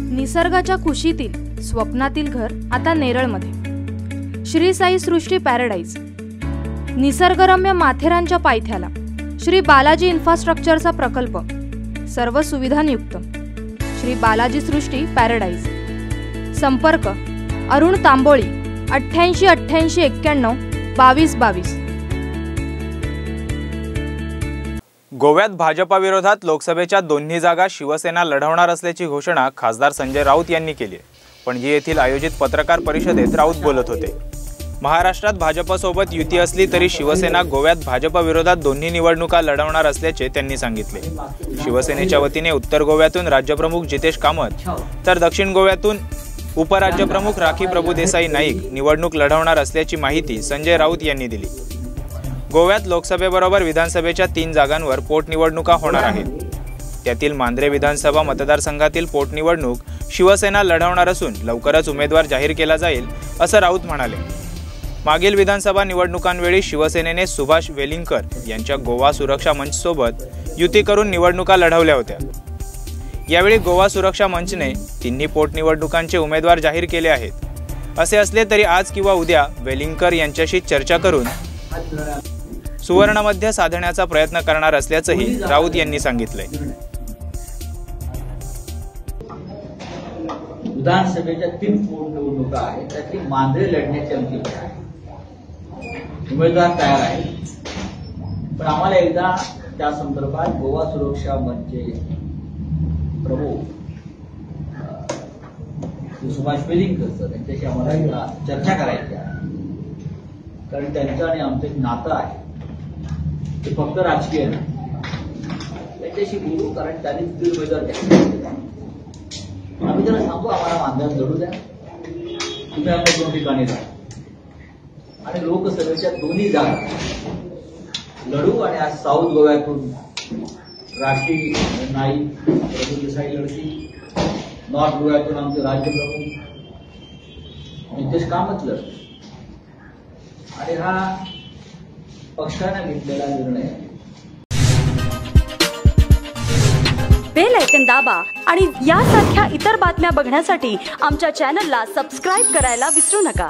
निसर्गाच्या कुशीतील स्वप्नातील घर आता नेरळमध्ये। श्री साई सृष्टी पॅराडाईज, निसर्गरम्य माथेरानच्या पायथ्याला श्री बालाजी इन्फ्रास्ट्रक्चरचा प्रकल्प, सर्व सुविधांयुक्त। श्री बालाजी सृष्टी पॅराडाईज। संपर्क अरुण तांबोळी 88 88 91 22 22। गोव्यात भाजपाविरोधात लोकसभेच्या दोन्ही जागा शिवसेना लढवणार असल्याची घोषणा खासदार संजय राऊत यांनी केली। पणजी येथील आयोजित पत्रकार परिषदेत राऊत बोलत होते। महाराष्ट्रात भाजपसोबत युती असली तरी शिवसेना गोव्यात भाजपविरोधात दोन्ही निवडणुका लढवणार असल्याचे त्यांनी सांगितले। शिवसेनेच्या वतीने उत्तर गोव्यातून राज्यप्रमुख जितेश कामत तर दक्षिण गोव्यातून उपराज्यप्रमुख राखी प्रभुदेसाई नाईक निवडणूक लढवणार असल्याची माहिती संजय राऊत यांनी दिली। गोव्यात लोकसभेबरोबर विधानसभेच्या 3 जागांवर पोटनिवडणुका होणार आहेत। त्यातील मांद्रे विधानसभा मतदारसंघातील पोटनिवडणूक शिवसेना लढवणार असून लवकरच उमेदवार जाहीर केला जाईल असं राऊत म्हणाले। मागील विधानसभा निवडणुकांवेळी शिवसेनेने सुभाष वेलिंगकर यांच्या गोवा सुरक्षा मंच सोबत युती करून निवडणुका लढवल्या होत्या। यावेळी गोवा सुरक्षा मंचने तिन्ही पोटनिवडणुकांचे उमेदवार जाहीर केले आहेत। असे असले तरी आज किंवा उद्या वेलिंगकर यांच्याशी चर्चा करून सुवर्णमध्य साधण्याचा प्रयत्न करणार असल्याचंही राऊत यांनी सांगितलंय। विधानसभेच्या 3 पोटनिवडणुका आहेत, त्यातली मांद्रे लढण्याची आमची इच्छा आहे। उमेदवार तयार आहे, पण आम्हाला एकदा त्या संदर्भात गोवा सुरक्षा मंचचे प्रमुख सुभाष वेलिंगकर त्यांच्याशी आम्हाला एकदा चर्चा करायची आहे, कारण त्यांचं आणि आमचं एक नातं आहे ते फक्त राजकीय नाही। त्यांच्याशी बोलू, कारण त्यांनी उमेदवार द्या, आम्ही त्याला सांगू आम्हाला मांद्र्यात लढू द्या, तुम्ही आमच्या 2 ठिकाणी राहा आणि लोकसभेच्या दोन्ही जागा लढू। आणि आज साऊथ गोव्यातून राखी नाईक प्रभुदेसाई लढती, नॉर्थ गोव्यातून आमचे राज्यप्रमुख जितेश कामत लढते आणि हा पक्षाने घेतलेला निर्णय आहे। बेल आयकॉन दाबा आणि यासारख्या इतर बातम्या बघण्यासाठी आमच्या चॅनलला सबस्क्राइब करायला विसरू नका।